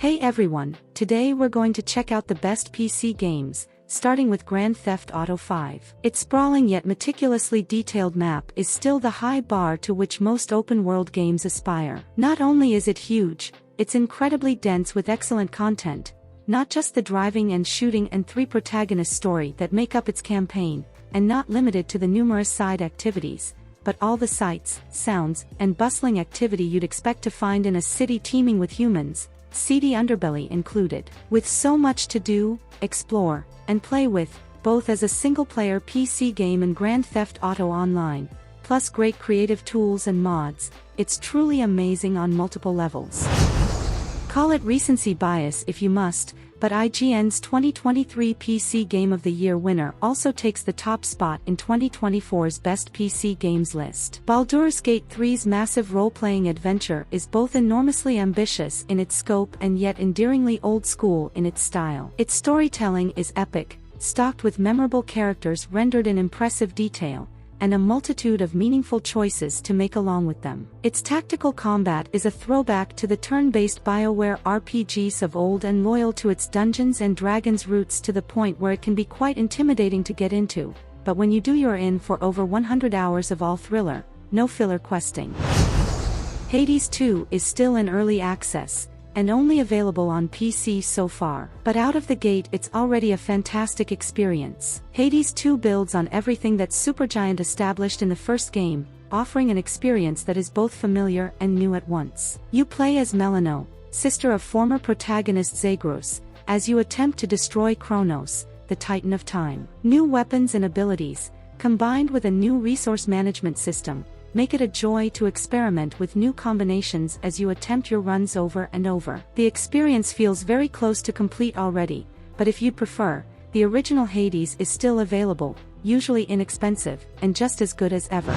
Hey everyone, today we're going to check out the best PC games, starting with Grand Theft Auto V. Its sprawling yet meticulously detailed map is still the high bar to which most open-world games aspire. Not only is it huge, it's incredibly dense with excellent content, not just the driving and shooting and three protagonist story that make up its campaign, and not limited to the numerous side activities, but all the sights, sounds, and bustling activity you'd expect to find in a city teeming with humans, seedy underbelly included. With so much to do, explore, and play with, both as a single-player PC game and Grand Theft Auto Online, plus great creative tools and mods, it's truly amazing on multiple levels. Call it recency bias if you must, but IGN's 2023 PC Game of the Year winner also takes the top spot in 2024's Best PC Games list. Baldur's Gate 3's massive role-playing adventure is both enormously ambitious in its scope and yet endearingly old-school in its style. Its storytelling is epic, stocked with memorable characters rendered in impressive detail, and a multitude of meaningful choices to make along with them. Its tactical combat is a throwback to the turn-based BioWare RPGs of old and loyal to its Dungeons & Dragons roots to the point where it can be quite intimidating to get into, but when you do you're in for over 100 hours of all thriller, no filler questing. Hades 2 is still in early access, and only available on PC so far. But out of the gate it's already a fantastic experience. Hades 2 builds on everything that Supergiant established in the first game, offering an experience that is both familiar and new at once. You play as Melinoe, sister of former protagonist Zagreus, as you attempt to destroy Kronos, the Titan of Time. New weapons and abilities, combined with a new resource management system, make it a joy to experiment with new combinations as you attempt your runs over and over. The experience feels very close to complete already, but if you'd prefer, the original Hades is still available, usually inexpensive, and just as good as ever.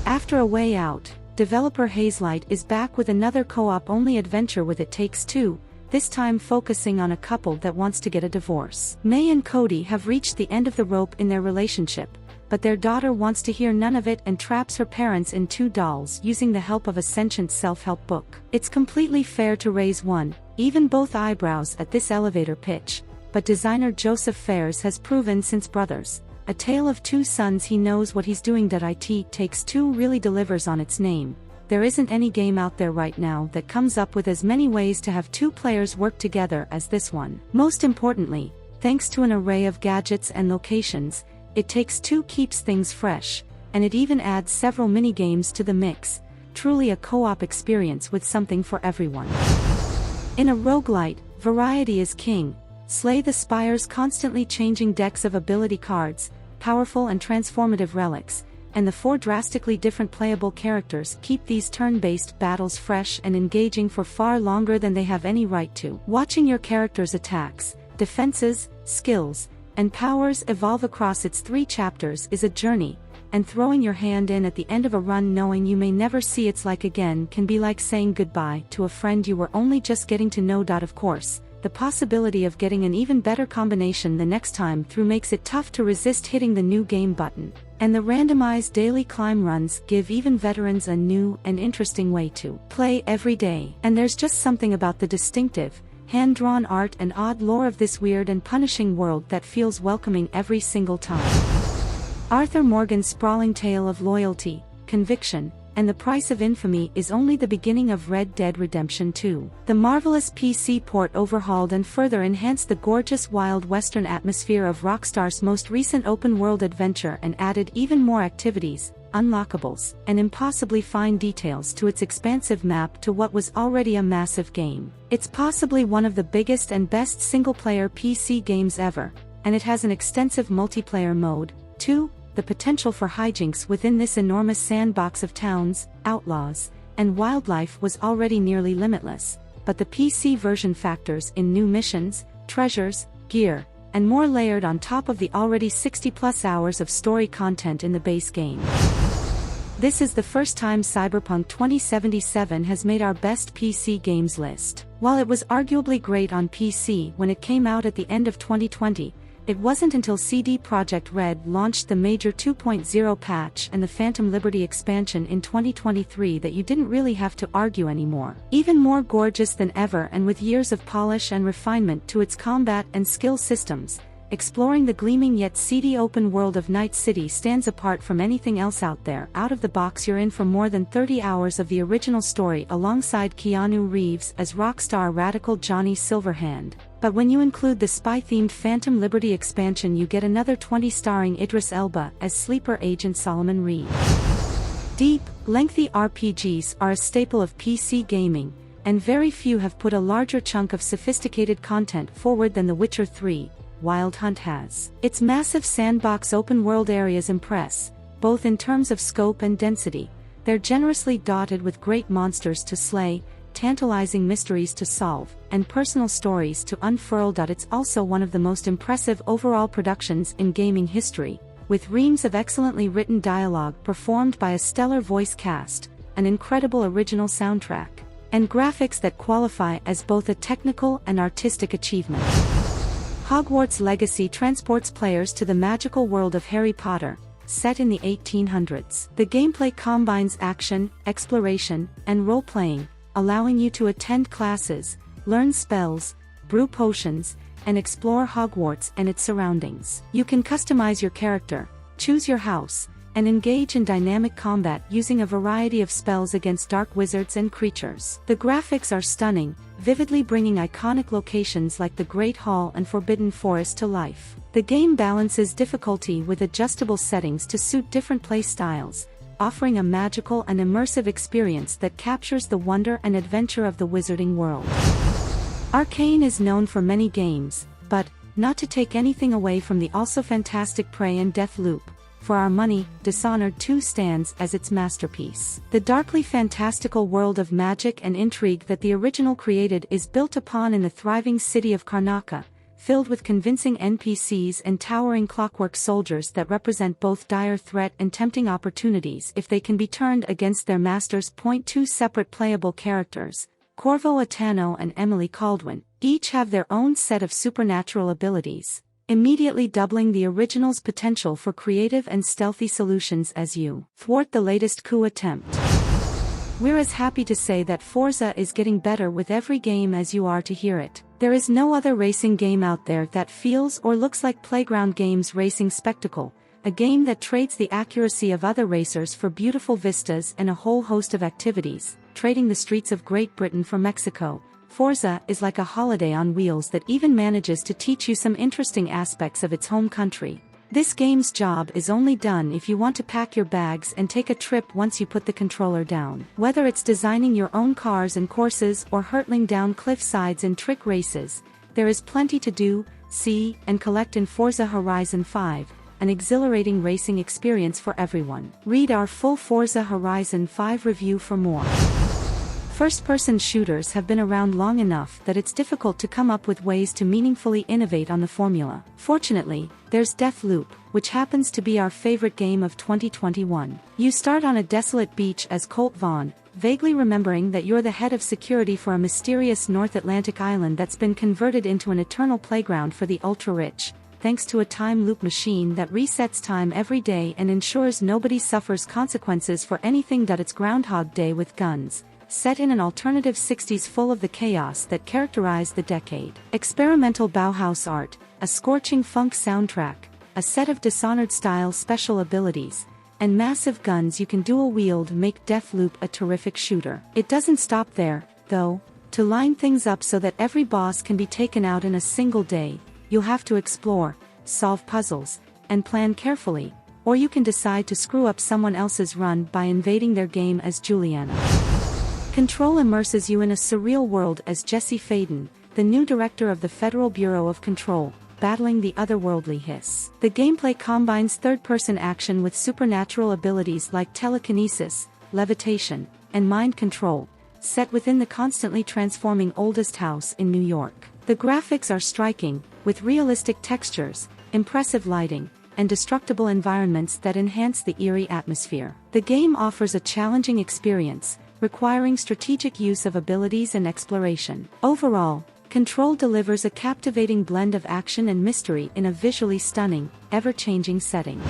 After A Way Out, developer Hazelight is back with another co-op-only adventure with It Takes Two, this time focusing on a couple that wants to get a divorce. May and Cody have reached the end of the rope in their relationship, but their daughter wants to hear none of it and traps her parents in two dolls using the help of a sentient self-help book. It's completely fair to raise one, even both eyebrows at this elevator pitch, but designer Joseph Fares has proven since Brothers, A Tale of Two Sons he knows what he's doing. It Takes Two really delivers on its name. There isn't any game out there right now that comes up with as many ways to have two players work together as this one. Most importantly, thanks to an array of gadgets and locations, It Takes Two keeps things fresh, and it even adds several mini-games to the mix, truly a co-op experience with something for everyone. In a roguelite, variety is king. Slay the Spire's constantly changing decks of ability cards, powerful and transformative relics, and the four drastically different playable characters keep these turn-based battles fresh and engaging for far longer than they have any right to. Watching your character's attacks, defenses, skills, and powers evolve across its 3 chapters is a journey, and throwing your hand in at the end of a run knowing you may never see its like again can be like saying goodbye to a friend you were only just getting to know. Of course, the possibility of getting an even better combination the next time through makes it tough to resist hitting the new game button, and the randomized daily climb runs give even veterans a new and interesting way to play every day. And there's just something about the distinctive, hand-drawn art and odd lore of this weird and punishing world that feels welcoming every single time. Arthur Morgan's sprawling tale of loyalty, conviction, and the price of infamy is only the beginning of Red Dead Redemption 2. The marvelous PC port overhauled and further enhanced the gorgeous wild western atmosphere of Rockstar's most recent open-world adventure and added even more activities, unlockables, and impossibly fine details to its expansive map to what was already a massive game. It's possibly one of the biggest and best single-player PC games ever, and it has an extensive multiplayer mode, too. The potential for hijinks within this enormous sandbox of towns, outlaws, and wildlife was already nearly limitless, but the PC version factors in new missions, treasures, gear, and more layered on top of the already 60+ hours of story content in the base game. This is the first time Cyberpunk 2077 has made our best PC games list. While it was arguably great on PC when it came out at the end of 2020, It wasn't until CD Projekt Red launched the major 2.0 patch and the Phantom Liberty expansion in 2023 that you didn't really have to argue anymore. Even more gorgeous than ever and with years of polish and refinement to its combat and skill systems, exploring the gleaming yet seedy open world of Night City stands apart from anything else out there. Out of the box, you're in for more than 30 hours of the original story alongside Keanu Reeves as rockstar radical Johnny Silverhand. But when you include the spy-themed Phantom Liberty expansion, you get another 20 starring Idris Elba as sleeper agent Solomon Reed. Deep, lengthy RPGs are a staple of PC gaming, and very few have put a larger chunk of sophisticated content forward than The Witcher 3. Wild Hunt has. Its massive sandbox open-world areas impress, both in terms of scope and density. They're generously dotted with great monsters to slay, tantalizing mysteries to solve, and personal stories to unfurl. It's also one of the most impressive overall productions in gaming history, with reams of excellently written dialogue performed by a stellar voice cast, an incredible original soundtrack, and graphics that qualify as both a technical and artistic achievement. Hogwarts Legacy transports players to the magical world of Harry Potter, set in the 1800s. The gameplay combines action, exploration, and role-playing, allowing you to attend classes, learn spells, brew potions, and explore Hogwarts and its surroundings. You can customize your character, choose your house, and engage in dynamic combat using a variety of spells against dark wizards and creatures. The graphics are stunning, vividly bringing iconic locations like the Great Hall and Forbidden Forest to life. The game balances difficulty with adjustable settings to suit different play styles, offering a magical and immersive experience that captures the wonder and adventure of the wizarding world. Arcane is known for many games, but, not to take anything away from the also fantastic Prey and Deathloop, for our money, Dishonored 2 stands as its masterpiece. The darkly fantastical world of magic and intrigue that the original created is built upon in the thriving city of Karnaca, filled with convincing NPCs and towering clockwork soldiers that represent both dire threat and tempting opportunities if they can be turned against their masters. Two separate playable characters, Corvo Attano and Emily Kaldwin, each have their own set of supernatural abilities, immediately doubling the original's potential for creative and stealthy solutions as you thwart the latest coup attempt. We're as happy to say that Forza is getting better with every game as you are to hear it. There is no other racing game out there that feels or looks like Playground Games' racing spectacle, a game that trades the accuracy of other racers for beautiful vistas and a whole host of activities, trading the streets of Great Britain for Mexico. Forza is like a holiday on wheels that even manages to teach you some interesting aspects of its home country. This game's job is only done if you want to pack your bags and take a trip once you put the controller down. Whether it's designing your own cars and courses or hurtling down cliff sides in trick races, there is plenty to do, see, and collect in Forza Horizon 5, an exhilarating racing experience for everyone. Read our full Forza Horizon 5 review for more. First-person shooters have been around long enough that it's difficult to come up with ways to meaningfully innovate on the formula. Fortunately, there's Deathloop, which happens to be our favorite game of 2021. You start on a desolate beach as Colt Vaughn, vaguely remembering that you're the head of security for a mysterious North Atlantic island that's been converted into an eternal playground for the ultra-rich, thanks to a time loop machine that resets time every day and ensures nobody suffers consequences for anything. It's Groundhog Day with guns, set in an alternative 60s full of the chaos that characterized the decade. Experimental Bauhaus art, a scorching funk soundtrack, a set of Dishonored-style special abilities, and massive guns you can dual-wield make Deathloop a terrific shooter. It doesn't stop there, though. To line things up so that every boss can be taken out in a single day, you'll have to explore, solve puzzles, and plan carefully, or you can decide to screw up someone else's run by invading their game as Juliana. Control immerses you in a surreal world as Jesse Faden, the new director of the Federal Bureau of Control, battling the otherworldly Hiss. The gameplay combines third-person action with supernatural abilities like telekinesis, levitation, and mind control, set within the constantly transforming Oldest House in New York. The graphics are striking, with realistic textures, impressive lighting, and destructible environments that enhance the eerie atmosphere. The game offers a challenging experience, requiring strategic use of abilities and exploration. Overall, Control delivers a captivating blend of action and mystery in a visually stunning, ever-changing setting.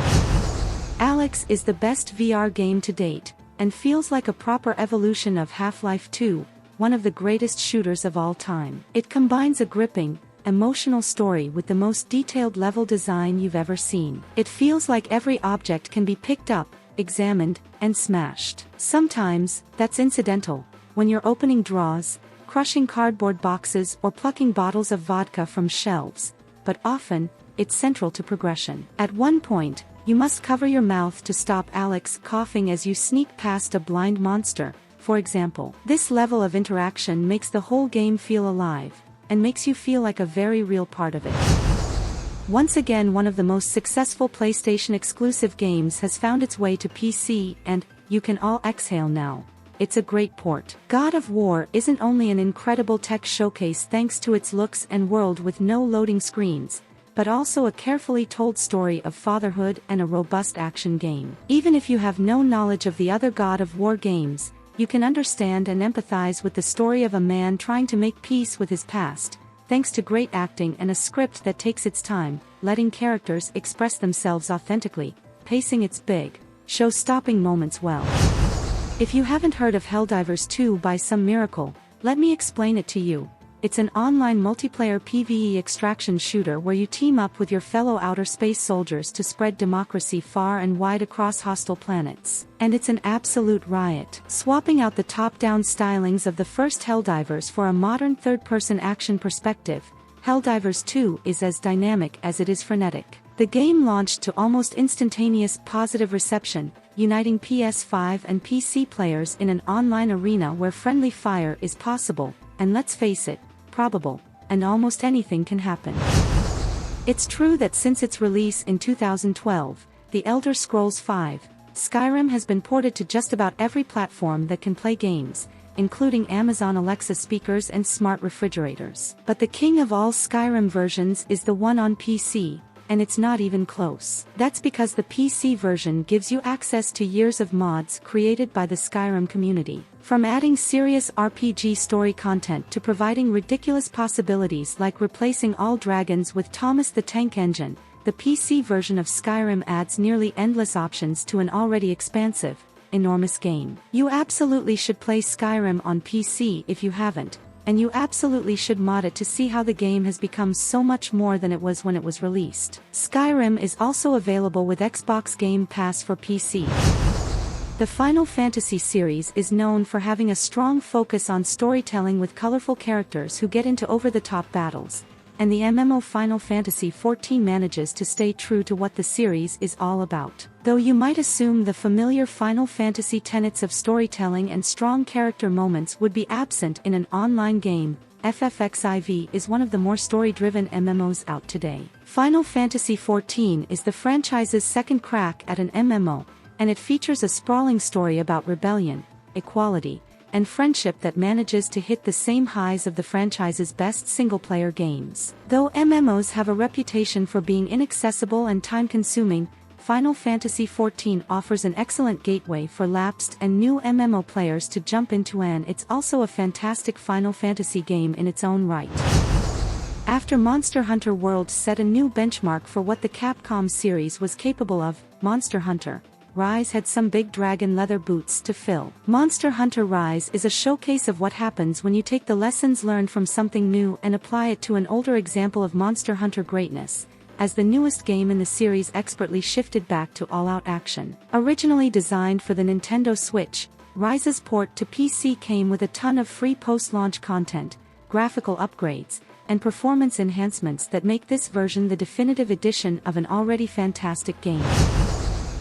Alyx is the best VR game to date, and feels like a proper evolution of Half-Life 2, one of the greatest shooters of all time. It combines a gripping, emotional story with the most detailed level design you've ever seen. It feels like every object can be picked up, examined, and smashed. Sometimes, that's incidental, when you're opening drawers, crushing cardboard boxes or plucking bottles of vodka from shelves, but often, it's central to progression. At one point, you must cover your mouth to stop Alyx coughing as you sneak past a blind monster, for example. This level of interaction makes the whole game feel alive, and makes you feel like a very real part of it. Once again, one of the most successful PlayStation exclusive games has found its way to PC, and you can all exhale now. It's a great port. God of War isn't only an incredible tech showcase thanks to its looks and world with no loading screens, but also a carefully told story of fatherhood and a robust action game. Even if you have no knowledge of the other God of War games, you can understand and empathize with the story of a man trying to make peace with his past, thanks to great acting and a script that takes its time, letting characters express themselves authentically, pacing its big, show-stopping moments well. If you haven't heard of Helldivers 2 by some miracle, let me explain it to you. It's an online multiplayer PvE extraction shooter where you team up with your fellow outer space soldiers to spread democracy far and wide across hostile planets. And it's an absolute riot. Swapping out the top-down stylings of the first Helldivers for a modern third-person action perspective, Helldivers 2 is as dynamic as it is frenetic. The game launched to almost instantaneous positive reception, uniting PS5 and PC players in an online arena where friendly fire is possible, and let's face it, probable, and almost anything can happen. It's true that since its release in 2012, The Elder Scrolls V: Skyrim has been ported to just about every platform that can play games, including Amazon Alexa speakers and smart refrigerators. But the king of all Skyrim versions is the one on PC, and it's not even close. That's because the PC version gives you access to years of mods created by the Skyrim community. From adding serious RPG story content to providing ridiculous possibilities like replacing all dragons with Thomas the Tank Engine, the PC version of Skyrim adds nearly endless options to an already expansive, enormous game. You absolutely should play Skyrim on PC if you haven't, and you absolutely should mod it to see how the game has become so much more than it was when it was released. Skyrim is also available with Xbox Game Pass for PC. The Final Fantasy series is known for having a strong focus on storytelling with colorful characters who get into over-the-top battles, and the MMO Final Fantasy XIV manages to stay true to what the series is all about. Though you might assume the familiar Final Fantasy tenets of storytelling and strong character moments would be absent in an online game, FFXIV is one of the more story-driven MMOs out today. Final Fantasy XIV is the franchise's second crack at an MMO, and it features a sprawling story about rebellion, equality, and friendship that manages to hit the same highs of the franchise's best single-player games. Though MMOs have a reputation for being inaccessible and time-consuming, Final Fantasy XIV offers an excellent gateway for lapsed and new MMO players to jump into, and it's also a fantastic Final Fantasy game in its own right. After Monster Hunter World set a new benchmark for what the Capcom series was capable of, Monster Hunter Rise had some big dragon leather boots to fill. Monster Hunter Rise is a showcase of what happens when you take the lessons learned from something new and apply it to an older example of Monster Hunter greatness, as the newest game in the series expertly shifted back to all-out action. Originally designed for the Nintendo Switch, Rise's port to PC came with a ton of free post-launch content, graphical upgrades, and performance enhancements that make this version the definitive edition of an already fantastic game.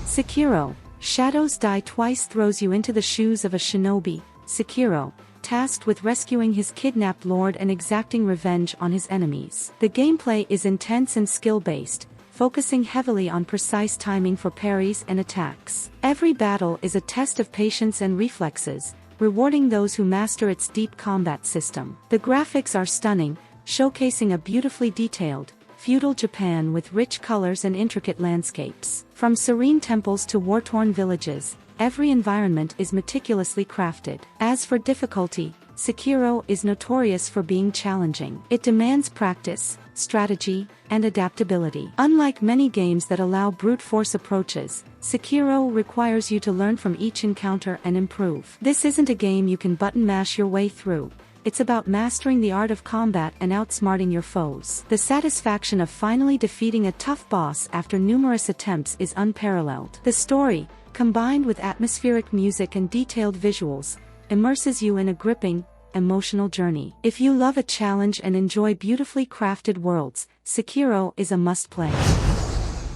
Sekiro: Shadows Die Twice throws you into the shoes of a shinobi, Sekiro, tasked with rescuing his kidnapped lord and exacting revenge on his enemies. The gameplay is intense and skill-based, focusing heavily on precise timing for parries and attacks. Every battle is a test of patience and reflexes, rewarding those who master its deep combat system. The graphics are stunning, showcasing a beautifully detailed, feudal Japan with rich colors and intricate landscapes. From serene temples to war-torn villages, every environment is meticulously crafted. As for difficulty, Sekiro is notorious for being challenging. It demands practice, strategy, and adaptability. Unlike many games that allow brute force approaches, Sekiro requires you to learn from each encounter and improve. This isn't a game you can button mash your way through. It's about mastering the art of combat and outsmarting your foes. The satisfaction of finally defeating a tough boss after numerous attempts is unparalleled. The story, combined with atmospheric music and detailed visuals, immerses you in a gripping, emotional journey. If you love a challenge and enjoy beautifully crafted worlds, Sekiro is a must-play.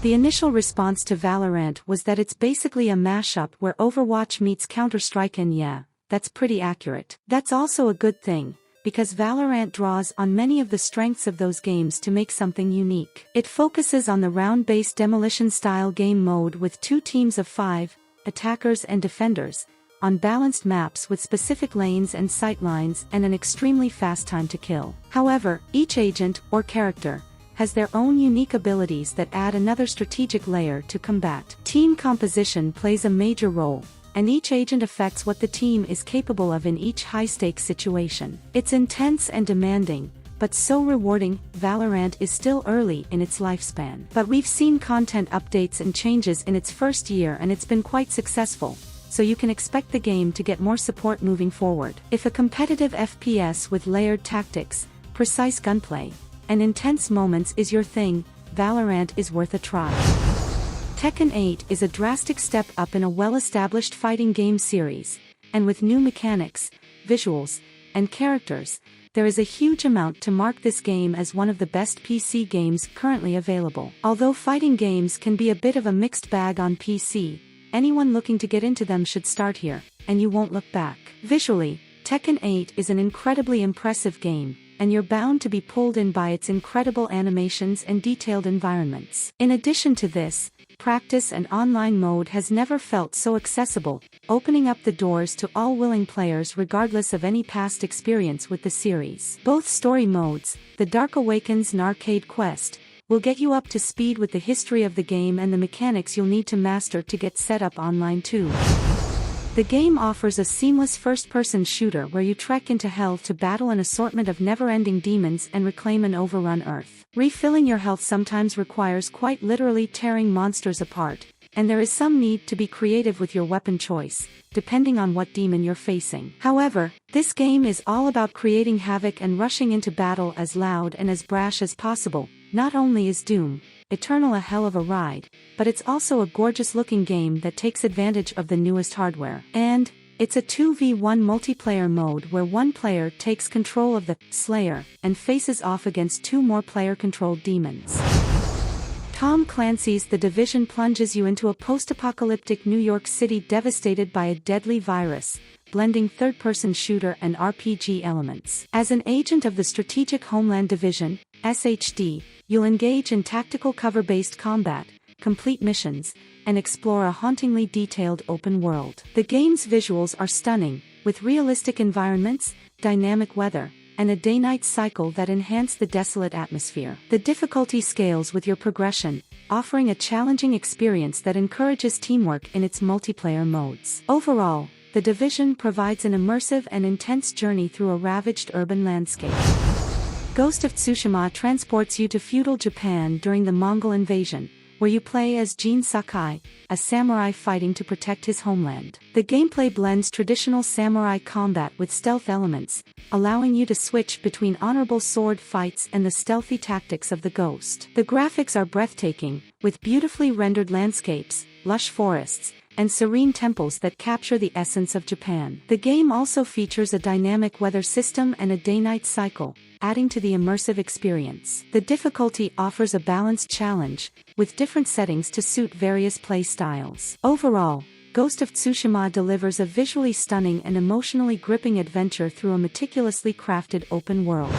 The initial response to Valorant was that it's basically a mashup where Overwatch meets Counter-Strike, and yeah, that's pretty accurate. That's also a good thing, because Valorant draws on many of the strengths of those games to make something unique. It focuses on the round-based demolition-style game mode with 2 teams of 5, attackers and defenders, on balanced maps with specific lanes and sightlines and an extremely fast time to kill. However, each agent, or character, has their own unique abilities that add another strategic layer to combat. Team composition plays a major role, and each agent affects what the team is capable of in each high-stakes situation. It's intense and demanding, but so rewarding. Valorant is still early in its lifespan, but we've seen content updates and changes in its first year, and it's been quite successful, so you can expect the game to get more support moving forward. If a competitive FPS with layered tactics, precise gunplay, and intense moments is your thing, Valorant is worth a try. Tekken 8 is a drastic step up in a well-established fighting game series, and with new mechanics, visuals, and characters, there is a huge amount to mark this game as one of the best PC games currently available. Although fighting games can be a bit of a mixed bag on PC, anyone looking to get into them should start here, and you won't look back. Visually, Tekken 8 is an incredibly impressive game, and you're bound to be pulled in by its incredible animations and detailed environments. In addition to this, practice and online mode has never felt so accessible, opening up the doors to all willing players regardless of any past experience with the series. Both story modes, The Dark Awakens and Arcade Quest, will get you up to speed with the history of the game and the mechanics you'll need to master to get set up online too. The game offers a seamless first-person shooter where you trek into hell to battle an assortment of never-ending demons and reclaim an overrun Earth. Refilling your health sometimes requires quite literally tearing monsters apart, and there is some need to be creative with your weapon choice, depending on what demon you're facing. However, this game is all about creating havoc and rushing into battle as loud and as brash as possible. Not only is Doom Eternal a hell of a ride, but it's also a gorgeous-looking game that takes advantage of the newest hardware. And it's a 2v1 multiplayer mode where one player takes control of the Slayer and faces off against 2 more player-controlled demons. Tom Clancy's The Division plunges you into a post-apocalyptic New York City devastated by a deadly virus, blending third-person shooter and RPG elements. As an agent of the Strategic Homeland Division, SHD, you'll engage in tactical cover-based combat, complete missions, and explore a hauntingly detailed open world. The game's visuals are stunning, with realistic environments, dynamic weather, and a day-night cycle that enhance the desolate atmosphere. The difficulty scales with your progression, offering a challenging experience that encourages teamwork in its multiplayer modes. Overall, The Division provides an immersive and intense journey through a ravaged urban landscape. Ghost of Tsushima transports you to feudal Japan during the Mongol invasion, where you play as Jin Sakai, a samurai fighting to protect his homeland. The gameplay blends traditional samurai combat with stealth elements, allowing you to switch between honorable sword fights and the stealthy tactics of the Ghost. The graphics are breathtaking, with beautifully rendered landscapes, lush forests, and serene temples that capture the essence of Japan. The game also features a dynamic weather system and a day-night cycle, adding to the immersive experience. The difficulty offers a balanced challenge, with different settings to suit various play styles. Overall, Ghost of Tsushima delivers a visually stunning and emotionally gripping adventure through a meticulously crafted open world.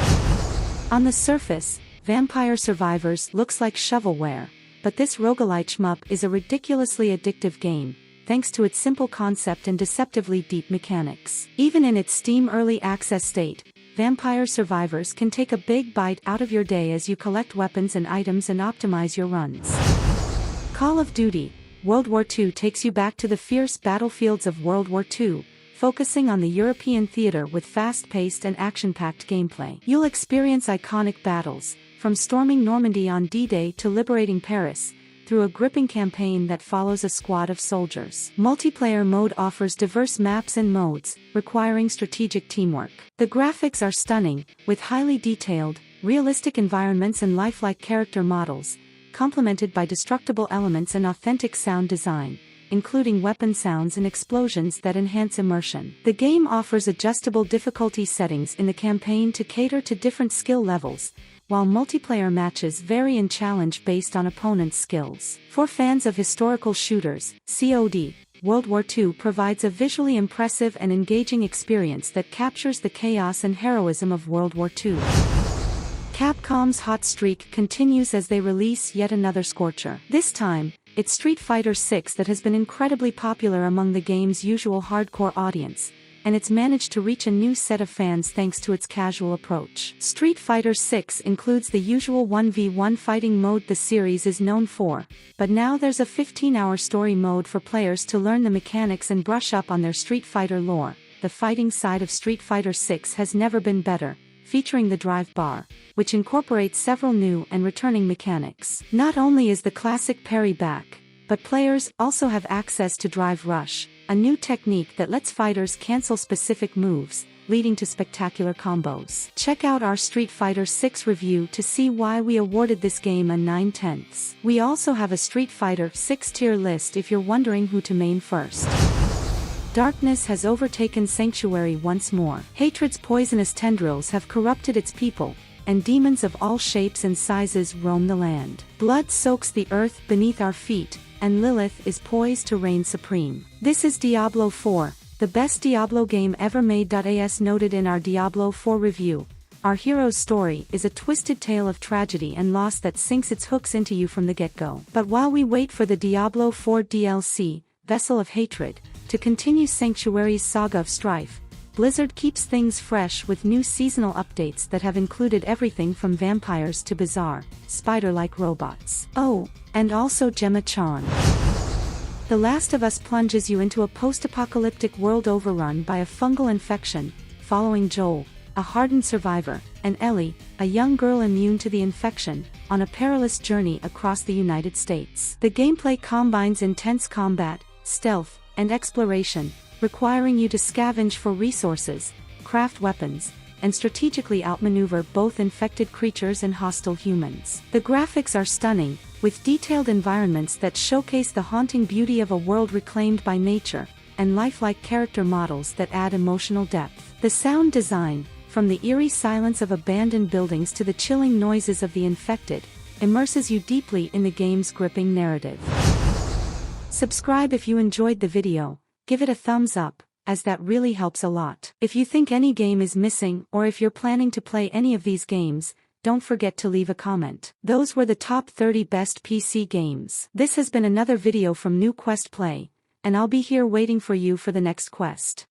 On the surface, Vampire Survivors looks like shovelware, but this roguelite shmup is a ridiculously addictive game, thanks to its simple concept and deceptively deep mechanics. Even in its Steam Early Access state, Vampire Survivors can take a big bite out of your day as you collect weapons and items and optimize your runs. Call of Duty: World War II takes you back to the fierce battlefields of World War II, focusing on the European theater with fast-paced and action-packed gameplay. You'll experience iconic battles, from storming Normandy on D-Day to liberating Paris, through a gripping campaign that follows a squad of soldiers. Multiplayer mode offers diverse maps and modes, requiring strategic teamwork. The graphics are stunning, with highly detailed, realistic environments and lifelike character models, complemented by destructible elements and authentic sound design, including weapon sounds and explosions that enhance immersion. The game offers adjustable difficulty settings in the campaign to cater to different skill levels, while multiplayer matches vary in challenge based on opponents' skills. For fans of historical shooters, COD: World War II provides a visually impressive and engaging experience that captures the chaos and heroism of World War II. Capcom's hot streak continues as they release yet another scorcher. This time, it's Street Fighter VI that has been incredibly popular among the game's usual hardcore audience, and it's managed to reach a new set of fans thanks to its casual approach. Street Fighter VI includes the usual 1v1 fighting mode the series is known for, but now there's a 15-hour story mode for players to learn the mechanics and brush up on their Street Fighter lore. The fighting side of Street Fighter VI has never been better, featuring the Drive Bar, which incorporates several new and returning mechanics. Not only is the classic parry back, but players also have access to Drive Rush, a new technique that lets fighters cancel specific moves, leading to spectacular combos. Check out our Street Fighter VI review to see why we awarded this game a 9/10. We also have a Street Fighter VI tier list if you're wondering who to main first. Darkness has overtaken Sanctuary once more. Hatred's poisonous tendrils have corrupted its people, and demons of all shapes and sizes roam the land. Blood soaks the earth beneath our feet, and Lilith is poised to reign supreme. This is Diablo IV, the best Diablo game ever made. As noted in our Diablo IV review, our hero's story is a twisted tale of tragedy and loss that sinks its hooks into you from the get-go. But while we wait for the Diablo IV DLC, Vessel of Hatred, to continue Sanctuary's saga of strife, Blizzard keeps things fresh with new seasonal updates that have included everything from vampires to bizarre, spider-like robots. Oh, and also Gemma-chan. The Last of Us plunges you into a post-apocalyptic world overrun by a fungal infection, following Joel, a hardened survivor, and Ellie, a young girl immune to the infection, on a perilous journey across the United States. The gameplay combines intense combat, stealth, and exploration, requiring you to scavenge for resources, craft weapons, and strategically outmaneuver both infected creatures and hostile humans. The graphics are stunning, with detailed environments that showcase the haunting beauty of a world reclaimed by nature, and lifelike character models that add emotional depth. The sound design, from the eerie silence of abandoned buildings to the chilling noises of the infected, immerses you deeply in the game's gripping narrative. Subscribe if you enjoyed the video, give it a thumbs up, as that really helps a lot. If you think any game is missing or if you're planning to play any of these games, don't forget to leave a comment. Those were the top 30 best PC games. This has been another video from New Quest Play, and I'll be here waiting for you for the next quest.